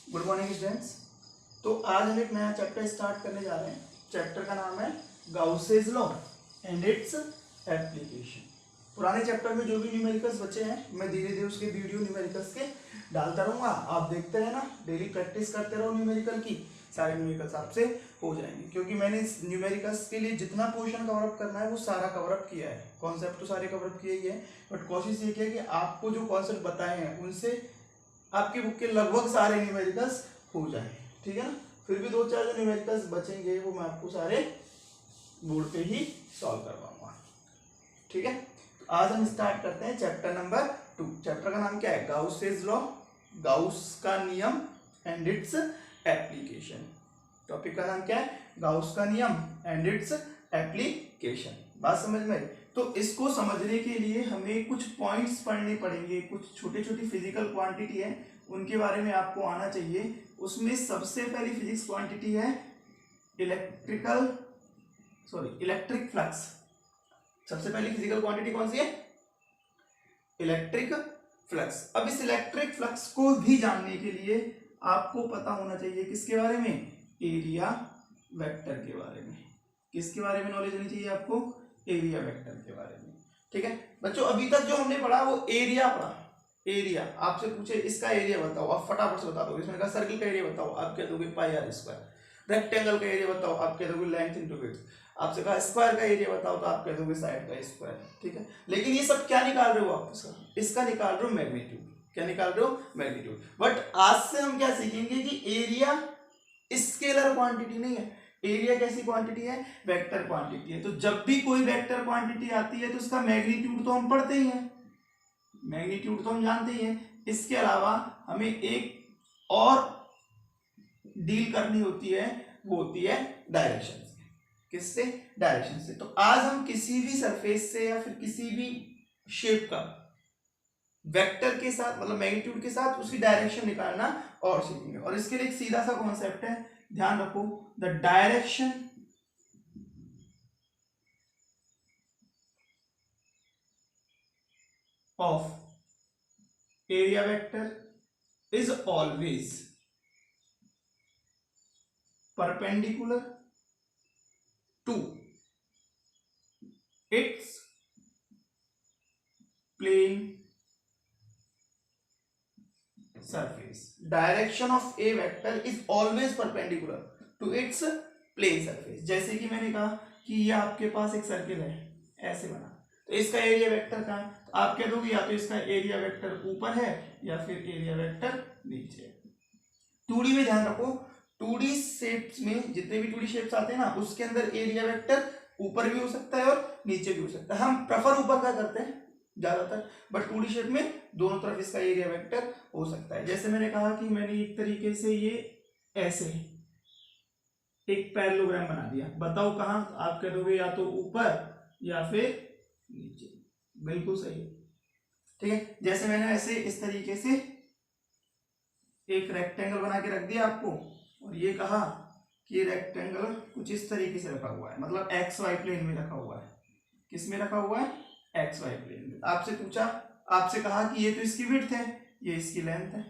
Good morning students. तो आज हम एक नया चैप्टर स्टार्ट करने जा रहे हैं। चैप्टर का नाम है गाउसेस लॉ एंड इट्स एप्लीकेशन। पुराने चैप्टर में जो भी न्यूमेरिकल्स बचे हैं मैं धीरे धीरे उसके वीडियो न्यूमेरिकल्स के डालता रहूंगा। आप देखते रहना, डेली प्रैक्टिस करते रहो न्यूमेरिकल की, सारे न्यूमेरिकल्स आपसे हो जाएंगे। क्योंकि मैंने इस न्यूमेरिकल्स के लिए जितना पोर्शन कवर अप करना है वो सारा कवर अप किया है। कॉन्सेप्ट तो सारे कवर अप किए ही है, बट कोशिश ये किया कि आपको जो कॉन्सेप्ट बताए हैं उनसे आपकी बुक के लगभग सारे न्यूमेरिकल्स हो जाए, ठीक है ना। फिर भी 2-4 जो न्यूमेरिकल्स बचेंगे वो मैं आपको सारे बोर्ड पे ही सॉल्व करवाऊंगा, ठीक है। तो आज हम स्टार्ट करते हैं चैप्टर नंबर 2। चैप्टर का नाम क्या है? गाउसेस लॉ, गाउस का नियम एंड इट्स एप्लीकेशन। टॉपिक का नाम क्या है? गाउस का नियम एंड इट्स एप्लीकेशन। बात समझ में आई? तो इसको समझने के लिए हमें कुछ पॉइंट्स पढ़ने पड़ेंगे, कुछ छोटी छोटी फिजिकल क्वांटिटी है उनके बारे में आपको आना चाहिए। उसमें सबसे पहली फिजिक्स क्वांटिटी है इलेक्ट्रिक फ्लक्स। सबसे पहली फिजिकल क्वांटिटी कौन सी है? Electric flux. अब इस इलेक्ट्रिक फ्लक्स को भी जानने के लिए आपको पता होना चाहिए किसके बारे में? एरिया वेक्टर के बारे में। किसके बारे में नॉलेज होनी चाहिए आपको? एरिया वेक्टर के बारे में, ठीक है बच्चों। अभी तक जो हमने पढ़ा वो एरिया पढ़ा। एरिया आपसे पूछे इसका एरिया बताओ, आप फटाफट से बता दोगे। इसमें कहा सर्किल का एरिया बताओ, आप कह दोगे पाई आर स्क्वायर। रेक्टेंगल का एरिया बताओ, आप कह दोगे लेंथ इनटू विड्थ। आपसे कहा स्क्वायर का एरिया बताओ तो आप कह दोगे साइड का स्क्वायर, ठीक है। लेकिन ये सब क्या निकाल रहे हो आप? इसका निकाल रहे हो मैग्नीट्यूड। क्या निकाल रहे हो? मैग्नीट्यूड। बट आज से हम क्या सीखेंगे कि एरिया स्केलर क्वांटिटी नहीं है। एरिया कैसी क्वांटिटी है? वेक्टर क्वांटिटी है। तो जब भी कोई वेक्टर क्वांटिटी आती है तो उसका मैग्नीट्यूड तो हम पढ़ते ही हैं, मैग्नीट्यूड तो हम जानते ही हैं। इसके अलावा हमें एक और डील करनी होती है, वो होती है डायरेक्शन से। किससे? डायरेक्शन से। तो आज हम किसी भी सरफेस से या फिर किसी भी शेप का वेक्टर के साथ मतलब मैग्नीट्यूड के साथ उसकी डायरेक्शन निकालना और सीखेंगे। और इसके लिए एक सीधा सा कॉन्सेप्ट है, ध्यान रखो। The direction of area vector is always perpendicular to its plane surface. Direction of a vector is always perpendicular to its plane surface. जैसे कि मैंने कहा कि ये आपके पास एक सर्किल है, ऐसे बना, तो इसका एरिया वेक्टर कहाँ है? तो आप कह दोगे या तो इसका एरिया वेक्टर ऊपर है या फिर एरिया वेक्टर नीचे है। 2D में ध्यान रखो, 2D शेप्स में जितने भी 2D शेप्स आते हैं ना, उसके अंदर एरिया वेक्टर ऊपर भी हो सकता है और नीचे भी हो सकता है। हम प्रेफर ऊपर का करते हैं ज्यादातर, बट 2D शेप में दोनों तरफ इसका एरिया वेक्टर हो सकता है। जैसे मैंने कहा कि मैंने एक तरीके से ये ऐसे एक पैरेललोग्राम बना दिया, बताओ कहाँ? आप कह दोगे या तो ऊपर या फिर नीचे। बिल्कुल सही है, ठीक है। जैसे मैंने ऐसे इस तरीके से एक रेक्टेंगल बना के रख दिया आपको, और ये कहा कि रेक्टेंगल कुछ इस तरीके से रखा हुआ है, मतलब एक्स वाई प्लेन में रखा हुआ है। किस में रखा हुआ है? एक्स वाई प्लेन में। आपसे पूछा, आपसे कहा कि ये तो इसकी विड्थ है, ये इसकी लेंथ है।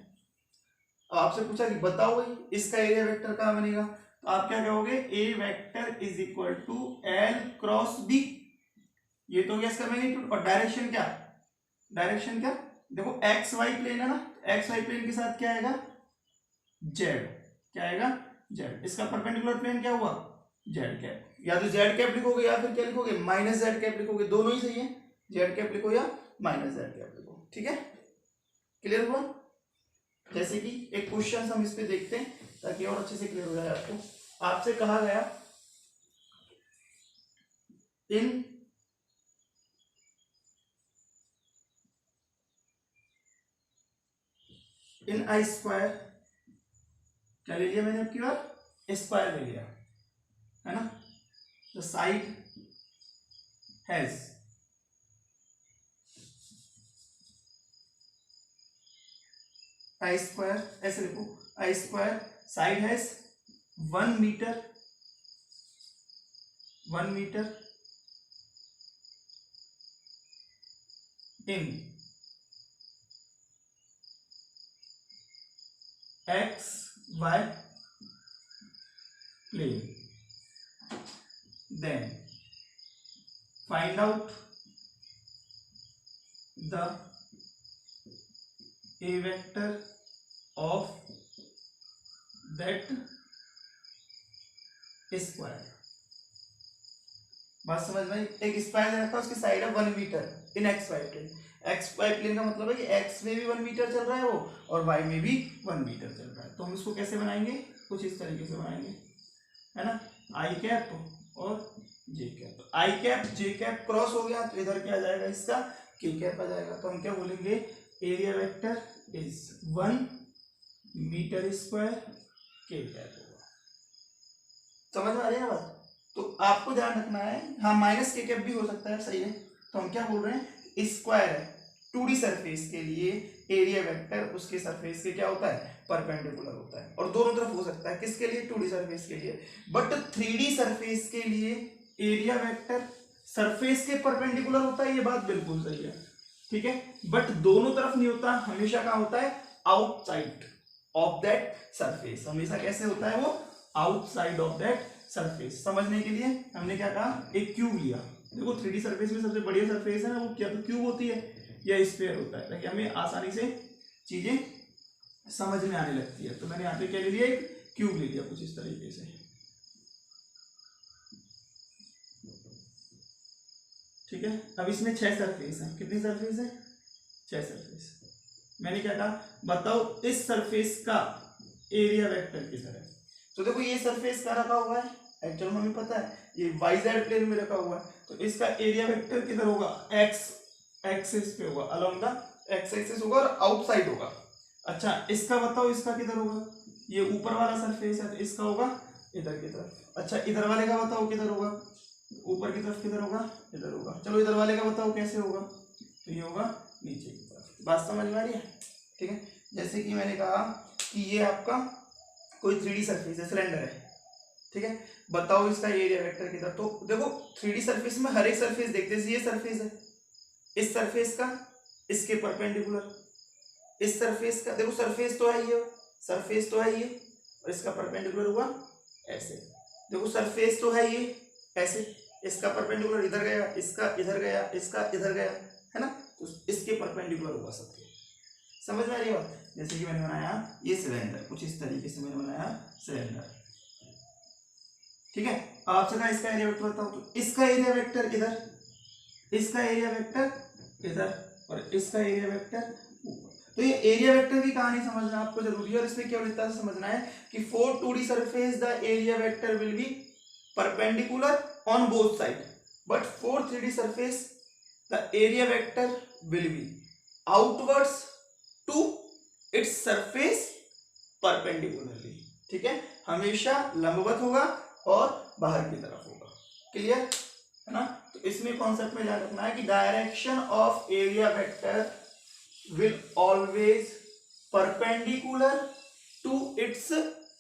अब आपसे पूछा कि बताओ भाई इसका एरिया वेक्टर कहाँ बनेगा, तो आप क्या कहोगे? A vector is equal to L cross B. ये तो गया इसका मैग्नीट्यूड। और डायरेक्शन क्या? डायरेक्शन क्या? देखो एक्स वाई प्लेन है ना, एक्स वाई प्लेन के साथ क्या आएगा? जेड। क्या आएगा? जेड। इसका परपेंडिकुलर प्लेन क्या हुआ? Z cap. या तो जेड कैप लिखोगे या फिर क्या लिखोगे? माइनस जेड कैप लिखोगे, दोनों ही सही है। जेड कैप लिखो या माइनस जेड कैप लिखो, ठीक है। क्लियर हुआ? जैसे कि एक क्वेश्चन हम इस पे देखते हैं ताकि और अच्छे से क्लियर हो जाए आपको। आपसे कहा गया इन आई स्क्वायर, क्या ले लिया मैंने अब की बार? स्क्वायर ले लिया, है ना। The side has I square, ऐसे लिखो, I square side has 1 metre, 1 metre in X Y plane, then find out the A vector of that square. बात समझ में? एक स्क्वायर रखा, उसकी साइड है 1 metre in X Y plane. X Y plane का मतलब है कि एक्स में भी 1 मीटर चल रहा है वो, और वाई में भी 1 मीटर चल रहा है। तो हम इसको कैसे बनाएंगे? कुछ इस तरीके से बनाएंगे, है ना। आई कैप और जे कैप, आई कैप जे कैप क्रॉस हो गया तो इधर क्या आ जाएगा? इसका के कैप आ जाएगा। तो हम क्या बोलेंगे? Area vector is 1 metre square के कैप होगा। समझ में आ रही है बात? तो आपको ध्यान रखना है, हाँ माइनस के कैप भी हो सकता है, सही है। तो हम क्या बोल रहे हैं? स्क्वायर है 2D सरफेस के लिए एरिया वेक्टर उसके सरफेस के क्या होता है? परपेंडिकुलर होता है। और दोनों तरफ हो सकता है, किसके लिए? 2D सरफेस के लिए। बट 3D सरफेस के लिए एरिया वेक्टर सरफेस के परपेंडिकुलर होता है, ये बात बिल्कुल सही है, ठीक है। बट दोनों तरफ नहीं होता, हमेशा क्या होता है? Outside of that surface. हमेशा कैसे होता है वो? Outside of that surface. समझने के लिए हमने क्या कहा? एक क्यूब लिया। देखो 3D सरफेस में सबसे बढ़िया सरफेस है ना, वो क्या तो क्यूब होती है या स्फीयर होता है, ताकि हमें आसानी से चीजें समझ में आने लगती है। तो मैंने यहाँ पे क्या ले लिया? एक क्यूब ले लिया कुछ इस तरीके से, ठीक है। अब इसमें 6 सरफेस है। कितनी सरफेस है? 6 सरफेस। मैंने क्या कहा? बताओ इस सरफेस का एरिया वेक्टर किधर है? तो देखो ये सरफेस का रखा हुआ है, एक्चुअल में हमें पता है ये वाई जेड प्लेन में रखा हुआ है, तो इसका एरिया वेक्टर किधर होगा? एक्स एक्सिस पे होगा, अलोंग द एक्स एक्सिस होगा और आउटसाइड होगा। अच्छा इसका बताओ, इसका किधर होगा? ये ऊपर वाला सरफेस है तो इसका होगा इधर की तरफ। अच्छा इधर वाले का बताओ किधर होगा? ऊपर की तरफ किधर होगा? इधर होगा। चलो इधर वाले का बताओ कैसे होगा? तो ये होगा नीचे की तरफ। बात समझ में आ रही है? ठीक है। जैसे कि मैंने कहा कि ये आपका कोई 3D सरफेस है, सिलेंडर है, ठीक है। बताओ इसका एरिया वेक्टर किधर? तो देखो 3D सरफेस में हर एक सरफेस देखते हैं, ये सरफेस है, इस सरफेस का इसके परपेंडिकुलर, इस सरफेस का देखो सरफेस तो है ये, सरफेस तो है ये, और इसका परपेंडिकुलर हुआ ऐसे। देखो सरफेस तो है ये ऐसे, इसका परपेंडिकुलर इधर गया, इसका इधर गया, इसका इधर गया, है ना। तो इसके परपेंडिकुलर हुआ सबके। समझ में आ रही है बात? जैसे कि मैंने बनाया ये सिलेंडर, कुछ इस तरीके से मैंने बनाया सिलेंडर, ठीक है। आपसे कहा इसका एरिया वेक्टर बताओ, तो इसका एरिया वेक्टर इधर, इसका एरिया वेक्टर इधर, और इसका एरिया वेक्टर ऊपर। तो ये एरिया वेक्टर की कहानी समझना आपको जरूरी है, और इसमें केवल इतना समझना है कि for 2D surface the area vector will be perpendicular on both side, but for 3D surface the area vector will be outwards to its surface perpendicularly, ठीक है। हमेशा लंबवत होगा और बाहर की तरफ होगा। क्लियर है ना? तो इसमें कॉन्सेप्ट में ध्यान रखना है कि direction of area vector will always perpendicular to its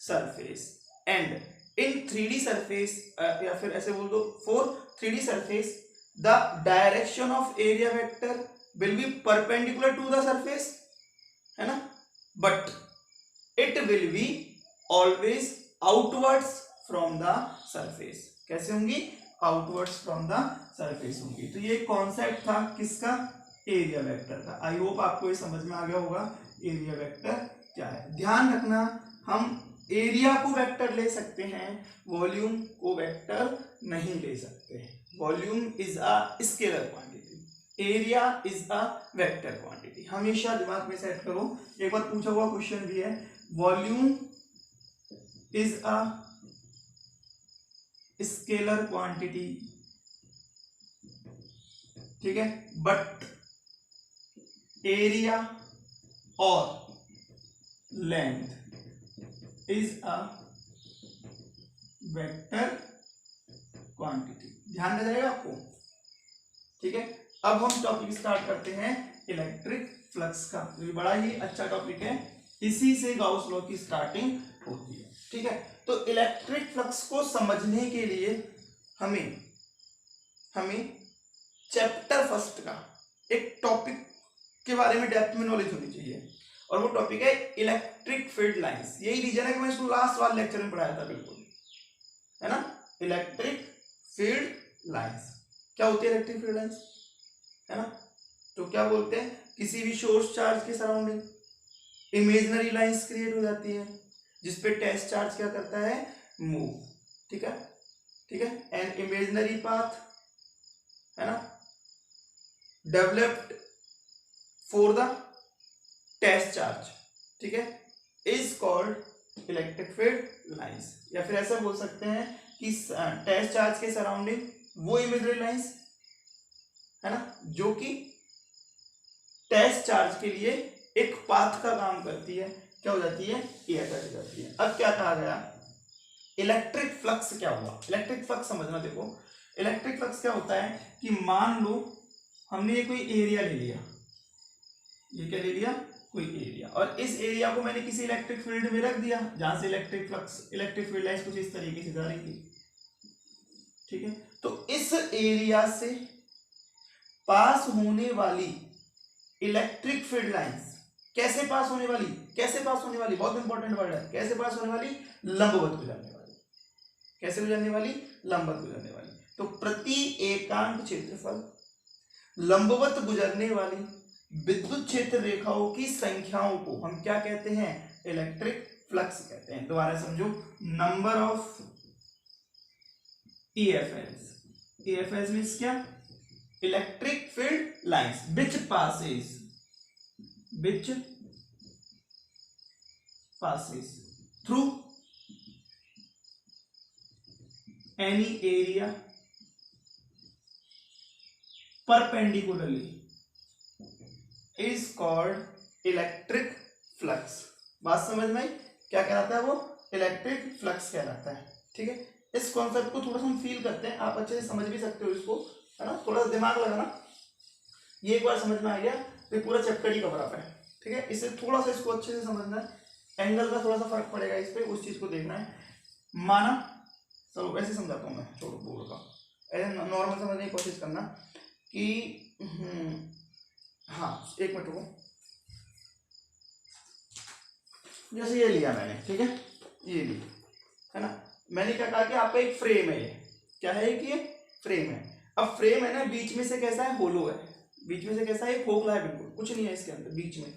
surface, and in 3D surface या फिर ऐसे बोल दो, for 3D surface the direction of area vector will be perpendicular to the surface, है ना, but it will be always outwards from the surface. कैसे होंगी? Outwards from the surface होंगी। तो ये कॉन्सेप्ट था किसका? एरिया वेक्टर का। आई होप आपको ये समझ में आ गया होगा एरिया वेक्टर क्या है। ध्यान रखना, हम एरिया को वेक्टर ले सकते हैं, वॉल्यूम को वेक्टर नहीं ले सकते। Volume is a scalar quantity, area is a vector quantity. हमेशा दिमाग में सेट करो, एक बार पूछा हुआ क्वेश्चन भी है, volume is a scalar quantity, ठीक है, बट एरिया और length is a vector quantity. ध्यान रह जाएगा आपको, ठीक है। अब हम टॉपिक स्टार्ट करते हैं इलेक्ट्रिक फ्लक्स का, जो बड़ा ही अच्छा टॉपिक है, इसी से गाउस लॉ की स्टार्टिंग होती है, ठीक है। तो इलेक्ट्रिक फ्लक्स को समझने के लिए हमें चैप्टर फर्स्ट का एक टॉपिक के बारे में डेप्थ में नॉलेज होनी चाहिए, और वो टॉपिक है इलेक्ट्रिक फील्ड लाइंस। यही रीजन है कि मैं इसको लास्ट वाले लेक्चर में पढ़ाया था, बिल्कुल, है ना। इलेक्ट्रिक फील्ड लाइंस क्या होती है? इलेक्ट्रिक फील्ड लाइंस, है ना। तो क्या बोलते हैं, किसी भी सोर्स चार्ज के सराउंडिंग इमेजिनरी लाइंस क्रिएट हो जाती है जिसपे टेस्ट चार्ज क्या करता है, मूव, ठीक है, ठीक है। एंड इमेजिनरी पाथ, है ना, developed for the test charge, ठीक है, is called electric field lines. या फिर ऐसा बोल सकते हैं कि टेस्ट चार्ज के सराउंडिंग वो इमेजिनरी लाइंस, है ना, जो कि टेस्ट चार्ज के लिए एक पाथ का काम करती है, क्या हो जाती है, EFS हो जाती है। अब क्या कहा गया, इलेक्ट्रिक फ्लक्स क्या हुआ? इलेक्ट्रिक फ्लक्स समझना, देखो इलेक्ट्रिक फ्लक्स क्या होता है कि मान लो हमने ये कोई एरिया ले लिया, ये क्या ले लिया, कोई एरिया, और इस एरिया को मैंने किसी इलेक्ट्रिक फील्ड में रख दिया जहां से electric flux, electric field lines कुछ इस तरीके से जा रही थी, ठीक है। तो इस एरिया से पास होने वाली इलेक्ट्रिक फील्ड लाइंस कैसे पास होने वाली, कैसे पास होने वाली, बहुत इंपॉर्टेंट वर्ड है, कैसे पास होने वाली, लंबवत गुजरने वाली। कैसे गुजरने वाली, लंबवत गुजरने वाली। तो प्रति एकांक क्षेत्रफल लंबवत गुजरने वाली विद्युत क्षेत्र रेखाओं की संख्याओं को हम क्या कहते हैं, इलेक्ट्रिक फ्लक्स कहते हैं। दोबारा समझो, number of EFS, EFS means क्या, electric field lines which passes through any area perpendicularly is called electric flux। बात समझ में आई? क्या कहलाता है वो, इलेक्ट्रिक फ्लक्स कहलाता है, ठीक है। इस कॉन्सेप्ट को थोड़ा सा हम फील करते हैं, आप अच्छे से समझ भी सकते हो इसको, है ना, थोड़ा सा दिमाग लगाना। ये एक बार समझ में आ गया तो पूरा चैप्टर ही कवर अप है, ठीक है। इससे थोड़ा सा इसको अच्छे से समझना है, एंगल का थोड़ा सा फर्क पड़ेगा इस पे, उस चीज को देखना है। माना, चलो ऐसे समझाता हूँ मैं, छोड़ो बोर्ड का, ऐसे नॉर्मल समझने की कोशिश करना कि हाँ, एक मिनट रुको, जैसे ये लिया मैंने, ठीक है, ये ली, है ना, मैंने क्या कहा कि आपका एक फ्रेम है, ये क्या है कि ये फ्रेम है। अब फ्रेम है ना, बीच में से कैसा है, होलो है, बीच में से कैसा है, खोखला है, बिल्कुल कुछ नहीं है इसके अंदर, बीच में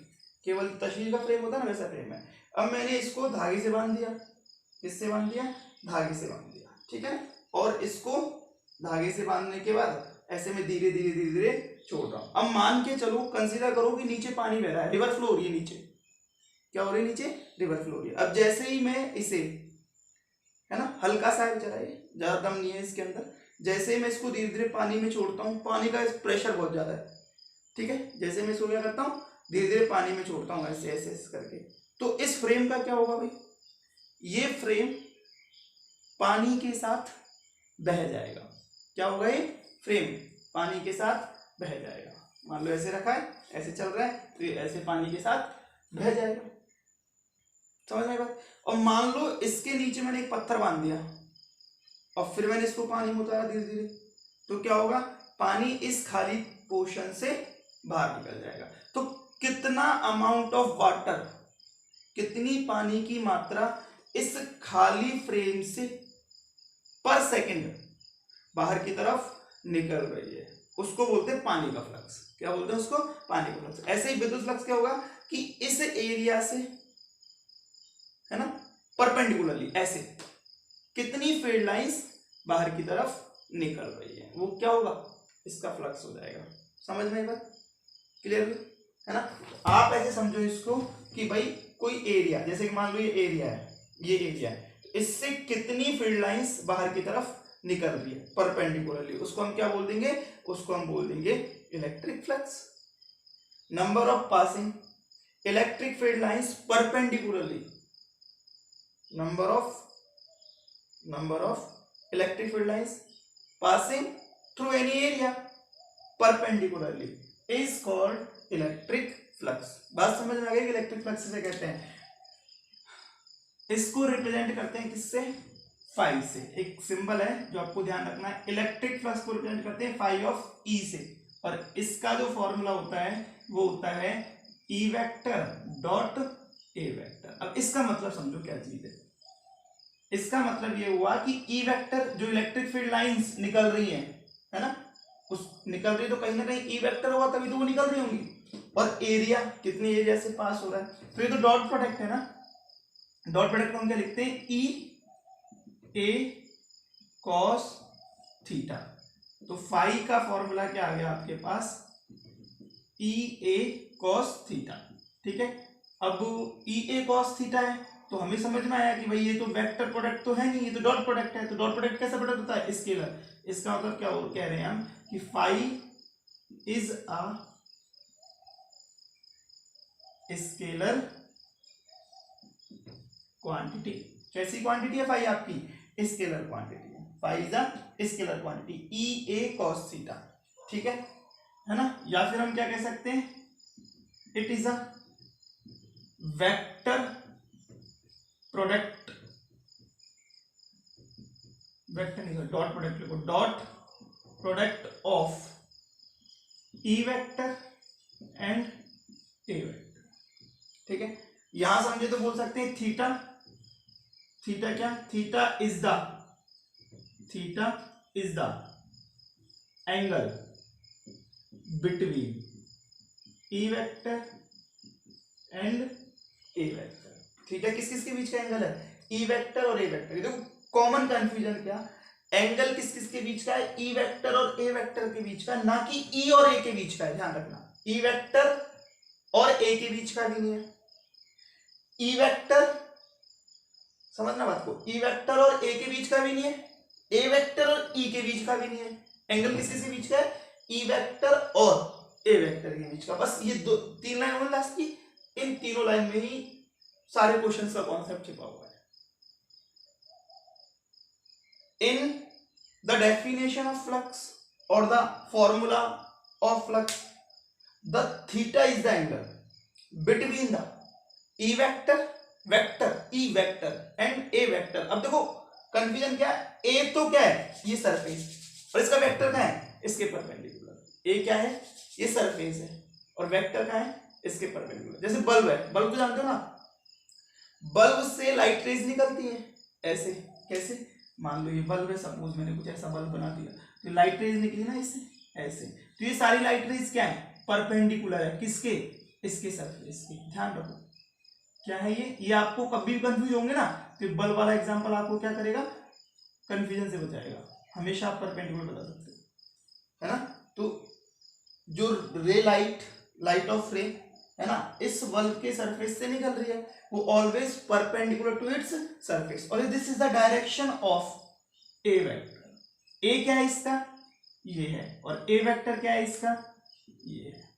केवल तस्वीर का फ्रेम होता है ना, वैसा फ्रेम है। अब मैंने इसको धागे से बांध दिया, किससे बांध दिया, धागे से बांध दिया, ठीक है। और इसको धागे से बांधने के बाद ऐसे में धीरे धीरे धीरे धीरे छोड़ रहा हूं। अब मान के चलो, कंसीडर करो कि नीचे पानी बह रहा है, रिवर फ्लो हो रही है नीचे, क्या हो रही है, नीचे रिवर फ्लो हो रही है। अब जैसे ही मैं इसे, है ना, हल्का सा है, चला, ज्यादा दम नहीं है इसके अंदर, जैसे ही मैं इसको धीरे धीरे पानी में छोड़ता हूँ, पानी का प्रेशर बहुत ज्यादा है, ठीक है, जैसे मैं इसको क्या करता हूँ, धीरे धीरे पानी में छोड़ता हूँ, ऐसे ऐसे करके, तो इस फ्रेम का क्या होगा भाई, ये फ्रेम पानी के साथ बह जाएगा। क्या होगा, ये फ्रेम पानी के साथ बह जाएगा। मान लो ऐसे रखा है, ऐसे चल रहा है, तो ये ऐसे पानी के साथ बह जाएगा, समझ में बात। और मान लो इसके नीचे मैंने एक पत्थर बांध दिया और फिर मैंने इसको पानी में उतारा धीरे धीरे, तो क्या होगा, पानी इस खाली पोर्शन से बाहर निकल जाएगा। तो कितना अमाउंट ऑफ वाटर, कितनी पानी की मात्रा इस खाली फ्रेम से पर सेकंड बाहर की तरफ निकल रही है, उसको बोलते हैं पानी का फ्लक्स। क्या बोलते हैं उसको, पानी का फ्लक्स। ऐसे ही विद्युत फ्लक्स क्या होगा कि इस एरिया से, है ना, परपेंडिकुलरली ऐसे कितनी फील्ड लाइंस बाहर की तरफ निकल रही है, वो क्या होगा, इसका फ्लक्स हो जाएगा। समझ में बात क्लियर, है ना। आप ऐसे समझो इसको कि भाई कोई एरिया, जैसे कि मान लो ये एरिया है, ये एरिया है, इससे कितनी फील्ड लाइंस बाहर की तरफ निकल रही है परपेंडिकुलरली, उसको हम क्या बोल देंगे, उसको हम बोल देंगे electric flux. Number of passing electric field lines perpendicularly, number of electric field lines passing through any area perpendicularly is called electric flux. बात समझ में आ गई कि इलेक्ट्रिक फ्लक्स से कहते हैं। इसको रिप्रेजेंट करते हैं किससे, फाई से। एक सिंबल है जो आपको ध्यान रखना है, इलेक्ट्रिक फ्लक्स को रिप्रेजेंट करते हैं फाई ऑफ ई से, और इसका जो फॉर्मूला होता है वो होता है E vector dot A vector. अब इसका मतलब समझो क्या चीज है। इसका मतलब ये हुआ कि ई वेक्टर जो इलेक्ट्रिक फील्ड लाइंस निकल रही हैं, है ना, उस निकल रही तो कहीं ना कहीं ई वेक्टर होगा तभी तो वो निकल रही होंगी। और एरिया कितने एरिया से पास हो रहा है, तो ये तो डॉट प्रोडक्ट है ना। डॉट प्रोडक्ट को हम क्या लिखते हैं, ई ए कॉस थीटा। तो फाई का फॉर्मूला क्या आ गया आपके पास, ई ए कॉस थीटा। ठीक है, अब ई ए कॉस थीटा है तो हमें समझ में आया कि भाई ये तो वेक्टर प्रोडक्ट तो है नहीं, ये तो डॉट प्रोडक्ट है। तो डॉट प्रोडक्ट कैसा प्रोडक्ट होता है, स्केलर। इसका मतलब क्या कह रहे हैं हम कि phi is a scalar quantity. कैसी क्वांटिटी है फाई आपकी, स्केलर क्वांटिटी है। Phi is a scalar quantity, E A cos theta. ठीक है ना। या फिर हम क्या कह सकते हैं, it is a vector product, vector नहीं डॉट प्रोडक्ट लिखो, dot product of E vector and A vector. ठीक है, यहां समझे तो बोल सकते हैं थीटा, थीटा क्या, theta is the angle between E vector and A vector. Theta किस किस के बीच का एंगल है, ई वेक्टर और ए वेक्टर। देखो कॉमन कंफ्यूजन क्या, एंगल किस किस के बीच का है, ई वेक्टर और ए वेक्टर के बीच का, ना कि ई और ए के बीच का है। ध्यान रखना, ई वेक्टर और ए के बीच का भी नहीं है। ई वेक्टर, समझना बात को, ई वेक्टर और ए के बीच का भी नहीं है, ए वेक्टर और ई के बीच का भी नहीं है। एंगल किस किस के बीच का है, ई वेक्टर और ए वेक्टर के बीच का। बस ये दो तीन लाइन और लास्ट की, इन तीनों लाइन में ही सारे क्वेश्चंस का कॉन्सेप्ट छिपा हुआ है। In the definition of flux और the formula of flux, the theta is the angle between the E vector, E vector and A vector. अब देखो कंफ्यूजन क्या है, ए तो क्या है, ये सरफेस, और इसका वेक्टर क्या है, इसके परपेंडिकुलर। ए क्या है, ये सरफेस है, और वेक्टर क्या है, इसके परपेंडिकुलर। जैसे बल्ब है, बल्ब तो जानते हो ना, बल्ब से लाइट रेज निकलती है ऐसे। कैसे, मान लो ये बल्ब है, सपोज मैंने कुछ ऐसा बल्ब बना दिया तो लाइट रेज निकली ना इससे ऐसे। तो ये सारी लाइट रेज क्या है, परपेंडिकुलर है किसके, इसके सरफेस के। ध्यान रखो क्या है ये आपको कभी भी कंफ्यूज होंगे ना, तो बल्ब वाला एग्जांपल आपको क्या करेगा, कंफ्यूजन से बचाएगा। हमेशा आप परपेंडिकुलर बता सकते हो, है ना। तो जो रे लाइट ऑफ रे है ना, इस बल्ब के सरफेस से निकल रही है, वो always perpendicular to its surface, और this is the direction of A vector. A क्या है इसका, ये है, और ए वेक्टर क्या है इसका, ये है।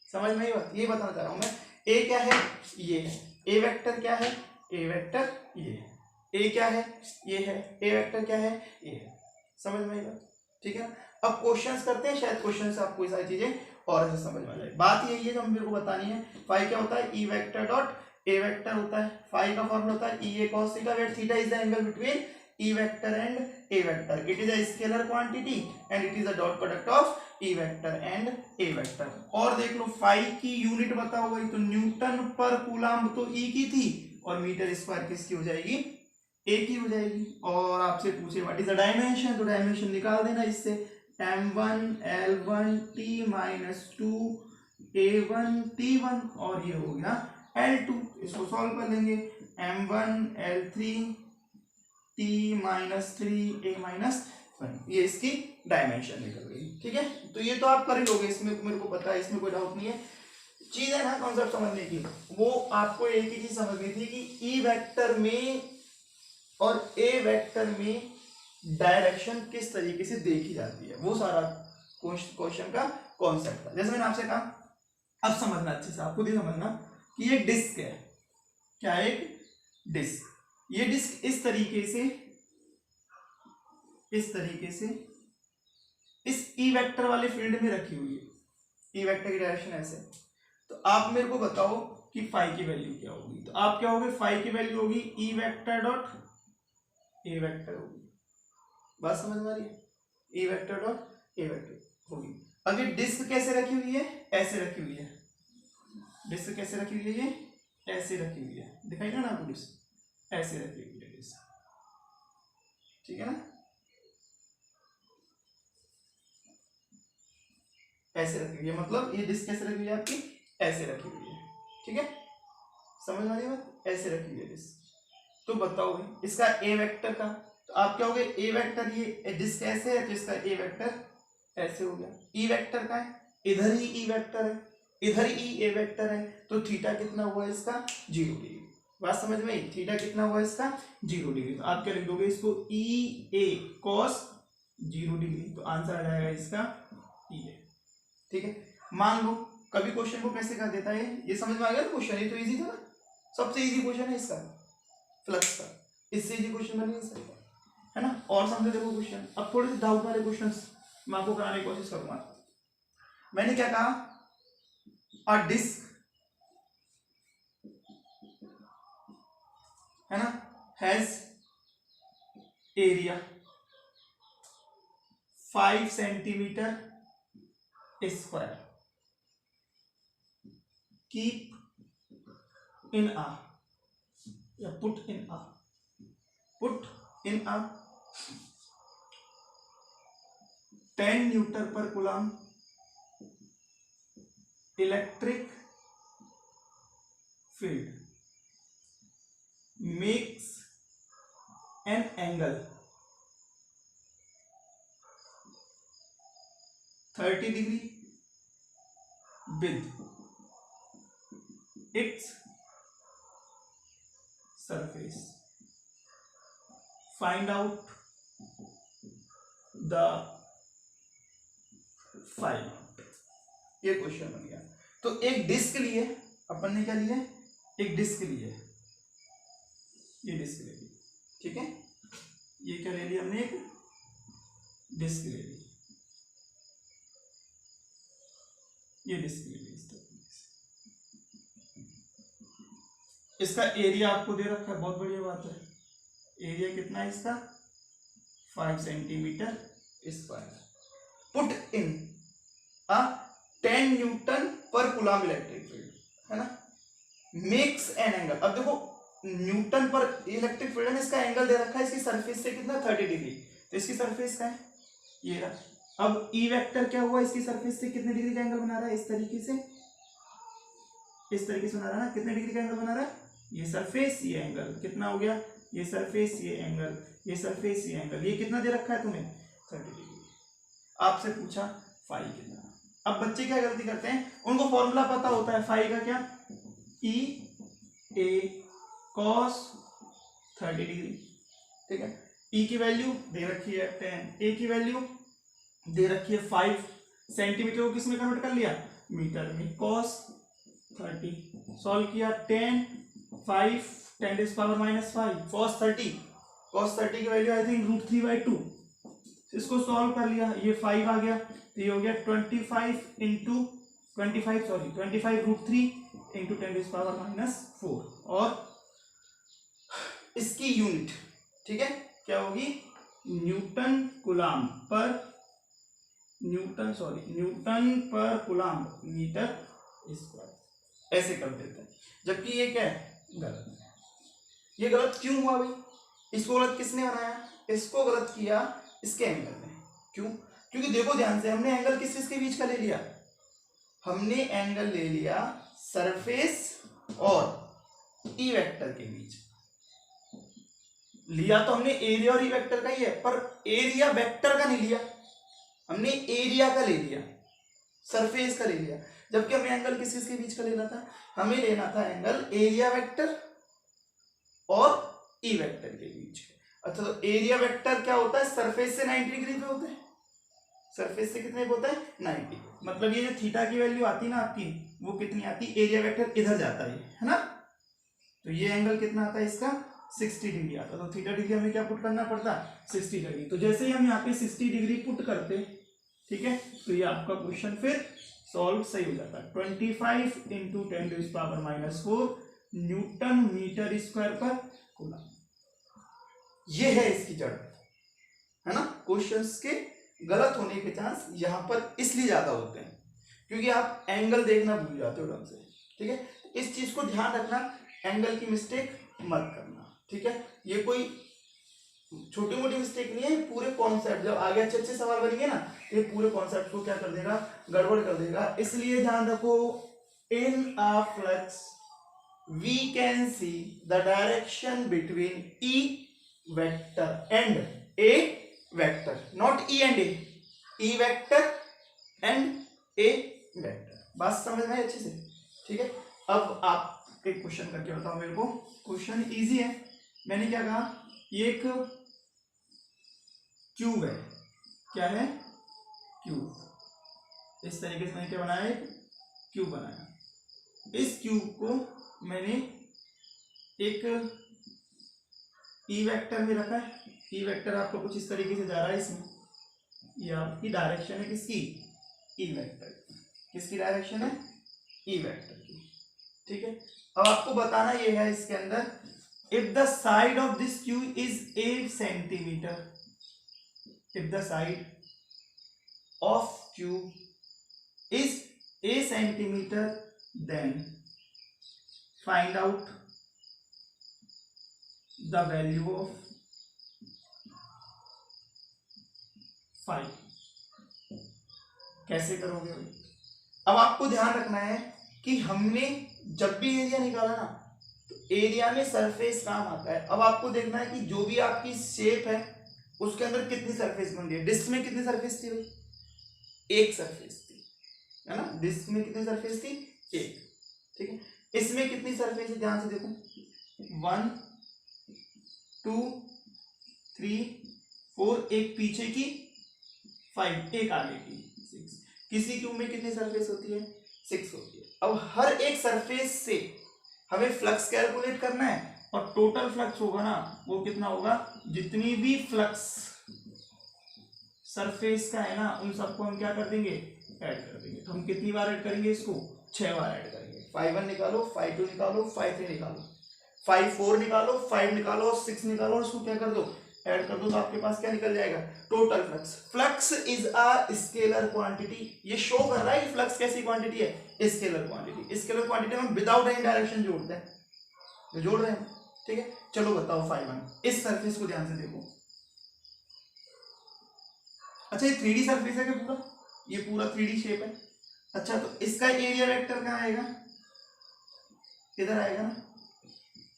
समझ में आई बात, ये बताना चाह रहा हूं मैं। ए क्या है, ये है, ए वेक्टर क्या है, ए वेक्टर ये है, ए क्या है, ये है, ए वेक्टर क्या है, ये है। समझ में आई बात, ठीक है। अब क्वेश्चंस करते हैं, शायद क्वेश्चन से आपको ये सारी चीजें और ऐसे समझ में आ जाए। बात यही है जो मेरे को बतानी है। फाई क्या होता है, E vector dot A vector होता है। फाई का फॉर्मूला होता है E A cos theta, where theta is the angle between E vector and A vector. It is a scalar quantity and it is a dot product of E vector and A vector. और देख lo fi की unit बताओ भाई, तो Newton पर coulomb तो ई की थी, और मीटर स्क्वायर किसकी हो जाएगी, ए की हो जाएगी। और आपसे पूछे व्हाट इज द डायमेंशन, तो डायमेंशन निकाल देना इससे, m1 l1 t minus 2 a1 t1, और ये हो गया l2। इसको सॉल्व कर लेंगे, m1 l3 t minus 3 a minus 1, ये इसकी डायमेंशन निकल गई। ठीक है, तो ये तो आप कर ही लोगे, इसमें मेरे को पता है, इसमें कोई डाउट नहीं है। चीज है ना कॉन्सेप्ट समझने की, वो आपको एक ही चीज समझनी थी कि ई वेक्टर में और ए वेक्टर में डायरेक्शन किस तरीके से देखी जाती है, वो सारा क्वेश्चन का कॉन्सेप्ट था। जैसे मैंने आपसे कहा, अब समझना अच्छे से, आप खुद ही समझना कि ये डिस्क है, क्या है, एक डिस्क। ये डिस्क इस तरीके से इस ई वेक्टर वाले फील्ड में रखी हुई है। ई वेक्टर की डायरेक्शन ऐसे, तो आप मेरे को बताओ कि फाई की वैल्यू क्या होगी। तो आप क्या होगे, फाई की वैल्यू होगी ई वेक्टर डॉट ए वेक्टर होगी। बात समझ में आ रही है, E vector dot A vector होगी। अब ये डिस्क कैसे रखी हुई है, ऐसे रखी हुई है, डिस्क कैसे रखी हुई है, ये ऐसे रखी हुई है, दिखाई ना आपको डिस्क ऐसे रखी हुई है डिस्क, ठीक है ना, ऐसे रखी हुई है, मतलब ये डिस्क कैसे रखी हुई है आपकी, ऐसे रखी हुई है, ठीक है, समझ में आ रही है बात, ऐसे रखी हुई है डिस्क। तो बताओ भाई इसका ए वेक्टर का, तो आप क्या हो गए, ए वेक्टर, ये डिस्क ऐसे है तो इसका ए वेक्टर ऐसे हो गया, ई वेक्टर का है, इधर ही ई वेक्टर है, इधर ही ए वेक्टर है, तो थीटा कितना हुआ इसका 0 डिग्री। बात समझ में आई, थीटा कितना हुआ इसका 0 डिग्री। तो आप क्या लिख दोगे इसको, ई ए कॉस 0 डिग्री, तो आंसर आ जाएगा इसका ई ए, ठीक है। मान लो कभी क्वेश्चन को कैसे कर देता है, ये समझ में आ गया ना क्वेश्चन, ये तो इजी था ना, सबसे इजी क्वेश्चन है इसका फ्लक्स का, इससे इजी क्वेश्चन बन नहीं सकता, है ना। और समझो देखो क्वेश्चन, अब थोड़े से डाउट वाले क्वेश्चंस मैं आपको कराने की कोशिश करूंगा। मैंने क्या कहा, अ डिस्क, है ना, has area 5 centimetre square, keep in a, या put in a 10 newton per coulomb electric field makes an angle 30 degree with its surface. Find out the phi naught. ये क्वेश्चन बन गया। तो एक डिस्क लिए, अपन ने क्या लिया, एक डिस्क लिए, ये डिस्क ले ली, ठीक है, ये क्या ले लिया हमने, एक डिस्क ले ली, ये डिस्क ले ली, इसका एरिया आपको दे रखा है, बहुत बढ़िया बात है, एरिया कितना है इसका 5 centimetre square, put in a 10 newton per coulomb electric field, है ना, मेक्स एन एंगल। अब देखो न्यूटन पर इलेक्ट्रिक फील्ड है, इसका एंगल दे रखा है इसकी सरफेस से कितना 30 डिग्री, तो इसकी सरफेस का है ये रहा। अब ई वेक्टर क्या हुआ, इसकी सरफेस से कितने डिग्री का एंगल बना रहा है, इस तरीके से, इस तरीके से बना रहा है ना, कितने डिग्री का एंगल बना रहा है, ये सरफेस ये एंगल कितना हो गया, ये सरफेस ये एंगल, ये सरफेस ये एंगल, ये कितना दे रखा है तुम्हें 30 डिग्री। आपसे पूछा फाई कितना। अब बच्चे क्या गलती करते हैं, उनको फॉर्मूला पता होता है फाई का, क्या, ई ए कॉस 30 डिग्री, ठीक है, ई की वैल्यू दे रखी है 10, ए की वैल्यू दे रखी है 5, सेंटीमीटर को किसमें कन्वर्ट कर लिया, मीटर में, कॉस 30, सॉल्व किया 10 5 10⁻⁻5, कॉस 30 की वैल्यू आई थिंक √3/2, इसको सॉल्व कर लिया, ये 5 आ गया, तो ये हो गया 25 √3 इंटू 10⁻⁻4, और इसकी यूनिट, ठीक है, क्या होगी, Newton per coulomb metre square, ऐसे कर देते हैं। जबकि ये क्या है, गलत है। ये गलत क्यों हुआ भाई, इसको गलत किसने बनाया, इसको गलत किया इसके एंगल ने, क्यों, क्योंकि देखो ध्यान से, हमने एंगल किस के बीच का ले लिया, हमने एंगल ले लिया सरफेस और ई वेक्टर के बीच, लिया तो हमने एरिया और ई वेक्टर का ही है, पर एरिया वेक्टर का नहीं लिया, हमने एरिया का ले लिया, सरफेस का ले लिया, जबकि हमें एंगल किस के बीच का लेना था, हमें लेना था एंगल एरिया वेक्टर और ई वेक्टर के बीच। अच्छा, तो एरिया वेक्टर क्या होता है, सरफेस से 90 डिग्री पे होता है, सरफेस से कितने पे होता है 90, मतलब ये जो थीटा की वैल्यू आती है ना आपकी, वो कितनी आती है, एरिया वेक्टर इधर जाता है ना, तो ये एंगल कितना आता है इसका 60 डिग्री आता, तो थीटा डिग्री हमें क्या पुट करना पड़ता, 60 डिग्री। तो जैसे ही हम यहाँ पे 60 डिग्री पुट करते, ठीक है, तो ये आपका क्वेश्चन फिर सॉल्व सही हो जाता है। 25 इंटू 10⁻⁻4 न्यूटन मीटर स्क्वायर पर कूलम, ये है इसकी जड़, है ना। क्वेश्चंस के गलत होने के चांस यहाँ पर इसलिए ज्यादा होते हैं क्योंकि आप एंगल देखना भूल जाते हो ढंग से, ठीक है, इस चीज को ध्यान रखना, एंगल की मिस्टेक मत करना, ठीक है। ये कोई छोटी मोटी मिस्टेक नहीं है, पूरे कॉन्सेप्ट जब आगे अच्छे अच्छे सवाल बनेंगे ना, ये पूरे कॉन्सेप्ट को क्या कर देगा, गड़बड़ कर देगा। इसलिए ध्यान रखो, in a flux we can see the direction between E vector and A vector, not E and A, E vector and A vector. बात समझ में अच्छे से, ठीक है। अब आप एक क्वेश्चन करके बताओ मेरे को, क्वेश्चन इजी है। मैंने क्या कहा, ये एक क्यूब है, क्या है, क्यूब। इस तरीके से मैंने क्या बनाया, एक क्यूब बनाया। इस क्यूब को मैंने एक ई वेक्टर में रखा है। ई वेक्टर आपको कुछ इस तरीके से जा रहा है इसमें, ये आपकी डायरेक्शन है किसकी, ई वेक्टर। किसकी डायरेक्शन है, ई वेक्टर की, ठीक है। अब आपको बताना ये है इसके अंदर, if the side of this cube is 8 centimetre, if the side of cube is a centimeter, then find out the value of phi। कैसे करोगे भाई? अब आपको ध्यान रखना है कि हमने जब भी एरिया निकाला ना, तो एरिया में सरफेस काम आता है। अब आपको देखना है कि जो भी आपकी शेप है उसके अंदर कितनी सरफेस बन रही है। डिस्क में कितनी सरफेस थी भाई, एक सरफेस थी, है ना। डिस्क में कितनी सरफेस थी, एक, ठीक है। इसमें कितनी सरफेस है, ध्यान से देखो, 1 2 3 4, एक पीछे की 5, एक आगे की 6। किसी क्यूब में कितनी सरफेस होती है, 6 होती है। अब हर एक सरफेस से हमें फ्लक्स कैलकुलेट करना है, और टोटल फ्लक्स होगा ना, वो कितना होगा, जितनी भी फ्लक्स सरफेस का है ना, उन सबको हम क्या कर देंगे, ऐड कर देंगे। तो हम कितनी बार ऐड करेंगे इसको, 6 बार ऐड करेंगे। 5 1 निकालो, 5 2 निकालो, 5 3 निकालो, 5 4 निकालो, 5 निकालो और 6 निकालो, और इसको क्या कर दो, ऐड कर दो। तो आपके पास क्या निकल जाएगा, total flux. Flux is a scalar quantity. ये शो कर रहा है कि फ्लक्स कैसी क्वांटिटी है, स्केलर क्वांटिटी। स्केलर क्वांटिटी में विदाउट एनी डायरेक्शन जोड़ते हैं, तो जोड़ रहे हैं, ठीक है। चलो बताओ 5 1, इस सरफेस को ध्यान से देखो। अच्छा, ये 3D सरफेस है क्या पूरा, ये पूरा 3D शेप है। अच्छा, तो इसका एरिया वेक्टर कहाँ आएगा, इधर आएगा ना,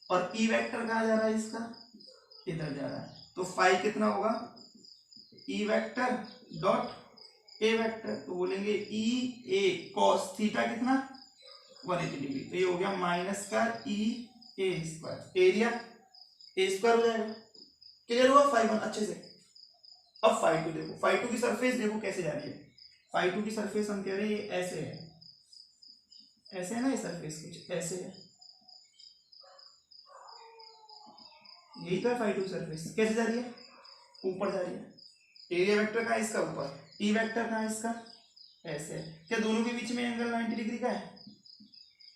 और ई वेक्टर कहाँ जा रहा है इसका, इधर जा रहा है। तो फाई कितना होगा, ई वेक्टर डॉट ए वेक्टर, तो बोलेंगे ई ए कॉस थीटा कितना, 180 डिग्री। तो ये हो गया माइनस का ई ए स्क्वायर, एरिया ए स्क्वायर हो जाएगा। क्लियर हुआ 5 1 अच्छे से। अब 5 2 देखो, 5 2 की सरफेस देखो कैसे जा रही है। 5 2 की सरफेस हम कह रहे हैं ये ऐसे है, ऐसे है ना, ये सरफेस कुछ ऐसे है, यही तो है 5 2 सरफेस। कैसे जा रही है, ऊपर जा रही है। एरिया वेक्टर कहाँ है इसका, ऊपर। ई वेक्टर कहाँ है इसका, ऐसे है। क्या दोनों के बीच में एंगल 90 डिग्री का है,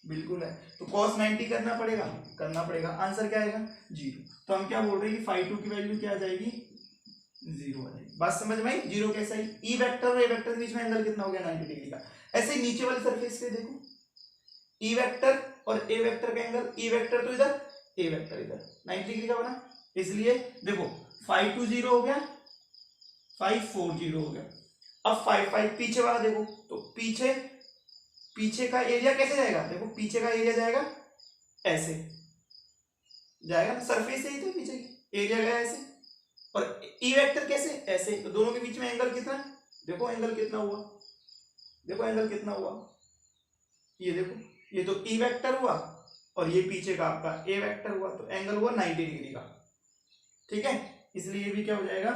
बिल्कुल है। तो cos 90 करना पड़ेगा। आंसर क्या आएगा, 0। तो हम क्या बोल रहे हैं कि 5 2 की वैल्यू क्या आ जाएगी, 0 आ जाएगी। बात समझ में आई, 0 कैसा है, ई वेक्टर और ए वेक्टर के बीच में एंगल कितना हो गया, 90 डिग्री का। ऐसे ही नीचे वाली सरफेस पे देखो, ई वेक्टर और ए वेक्टर का एंगल, ई वेक्टर तो इधर, ए वेक्टर इधर, 90 डिग्री का बना। इसलिए देखो 5 2 0 हो गया, 5 4 0 हो गया। अब 5 5 पीछे वाला देखो, तो पीछे का एरिया कैसे जाएगा, देखो पीछे का एरिया जाएगा ऐसे जाएगा, सरफेस से ही तो पीछे एरिया गया ऐसे। और ई वेक्टर कैसे, ऐसे। तो दोनों के बीच में एंगल कितना, देखो एंगल कितना हुआ, देखो एंगल कितना हुआ, ये देखो, ये तो ई वेक्टर हुआ और ये पीछे का आपका ए वेक्टर हुआ, तो एंगल हुआ 90 डिग्री का, ठीक है। इसलिए ये भी क्या हो जाएगा,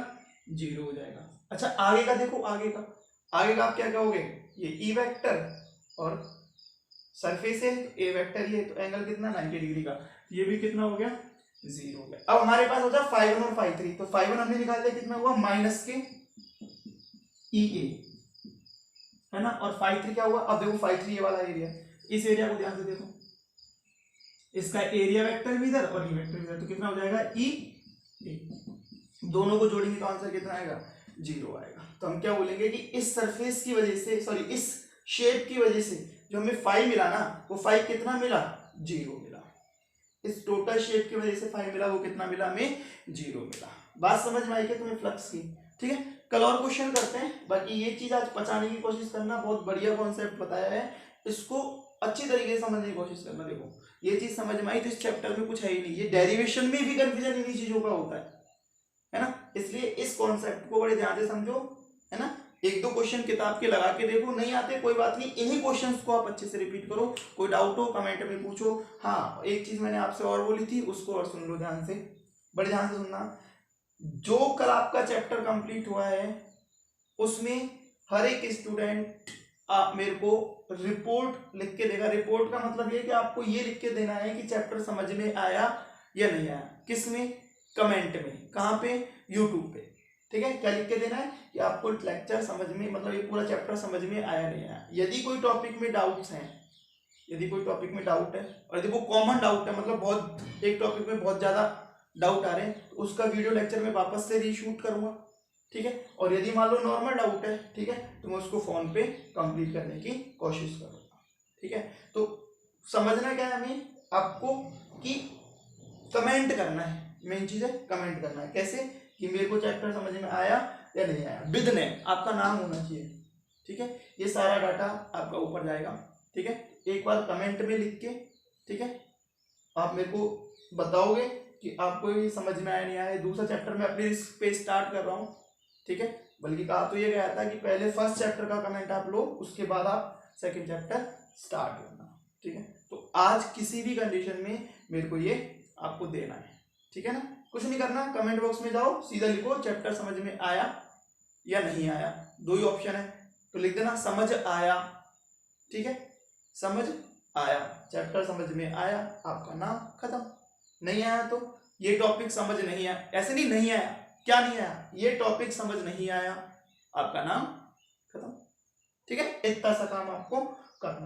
0 हो जाएगा। अच्छा, आगे का देखो, आगे का आप क्या कहोगे, ये ई वेक्टर और सरफेस है ए वेक्टर, ये तो एंगल कितना 90 डिग्री का, ये भी कितना हो गया, 0 हो गया। अब हमारे पास होता है 5 1 और 5 3। तो 5 1 हमने निकाल दिया, कितना हुआ, माइनस के ई ए, है ना, और 5 3 क्या हुआ। अब देखो 5 3 ये वाला एरिया, इस एरिया को ध्यान से देखो, इसका एरिया वेक्टर भी इधर और ई वेक्टर भी इधर, तो कितना हो जाएगा, ई ए। दोनों को जोड़ेंगे तो आंसर कितना आएगा, 0 आएगा। तो हम क्या बोलेंगे कि इस सरफेस की वजह से, सॉरी इस शेप की वजह से जो हमें 5 मिला ना, वो 5 कितना मिला, 0 मिला। इस टोटल शेप की वजह से 5 मिला, वो कितना मिला हमें, 0 मिला। बात समझ में आई क्या तुम्हें फ्लक्स की? ठीक है, कल और क्वेश्चन करते हैं। बाकी ये चीज आज पचाने की कोशिश करना, बहुत बढ़िया कॉन्सेप्ट बताया है, इसको अच्छी तरीके से समझने की कोशिश करना। देखो ये चीज समझ में आई तो इस चैप्टर में कुछ है ही नहीं, ये डेरिवेशन में भी कंफ्यूजन इन्हीं चीजों का होता है ना। इसलिए इस कॉन्सेप्ट को बड़े ध्यान से समझो, है ना। एक दो क्वेश्चन किताब के लगा के देखो, नहीं आते कोई बात नहीं, इन्हीं क्वेश्चंस को आप अच्छे से रिपीट करो। कोई डाउट हो कमेंट में पूछो। हाँ एक चीज मैंने आपसे और बोली थी, उसको और सुन लो ध्यान से, बड़े ध्यान से सुनना। जो कल आपका चैप्टर कंप्लीट हुआ है उसमें हर एक स्टूडेंट आप मेरे को रिपोर्ट लिख के देगा। रिपोर्ट का मतलब ये कि आपको ये लिख के देना है कि चैप्टर समझ में आया या नहीं आया। किसमें? कमेंट में। कहाँ पे? यूट्यूब पे। ठीक है, क्या लिख के देना है कि आपको लेक्चर समझ में, मतलब ये पूरा चैप्टर समझ में आया नहीं आया। यदि कोई टॉपिक में डाउट्स हैं, यदि कोई टॉपिक में डाउट है और यदि वो कॉमन डाउट है, मतलब बहुत एक टॉपिक में बहुत ज्यादा डाउट आ रहे हैं, तो उसका वीडियो लेक्चर में वापस से रीशूट करूंगा। ठीक है, और यदि मान लो नॉर्मल डाउट है, ठीक है, तो मैं उसको फोन पे कंप्लीट करने की कोशिश करूंगा। ठीक है, तो समझना क्या है हमें आपको कि कमेंट करना है, मेन चीज है कमेंट करना है। कैसे? कि मेरे को चैप्टर समझ में आया या नहीं आया, विद नेम, आपका नाम होना चाहिए। ठीक है, ये सारा डाटा आपका ऊपर जाएगा। ठीक है, एक बार कमेंट में लिख के, ठीक है, आप मेरे को बताओगे कि आपको ये समझ में आया नहीं आया। दूसरा चैप्टर में अपने रिस्क पे स्टार्ट कर रहा हूँ। ठीक है, बल्कि कहा तो ये गया था कि पहले फर्स्ट चैप्टर का कमेंट आप लो, उसके बाद आप सेकंड चैप्टर स्टार्ट करना। ठीक है, तो आज किसी भी कंडीशन में मेरे को ये आपको देना है। ठीक है ना, कुछ नहीं करना, कमेंट बॉक्स में जाओ, सीधा लिखो चैप्टर समझ में आया या नहीं आया। दो ही ऑप्शन है, तो लिख देना समझ आया। ठीक है, समझ आया, चैप्टर समझ में आया, आपका नाम खत्म। नहीं आया तो ये टॉपिक समझ नहीं आया, ऐसे नहीं आया, क्या नहीं आया, ये टॉपिक समझ नहीं आया, आपका नाम खत्म। ठीक है, इतना सा काम आपको करना।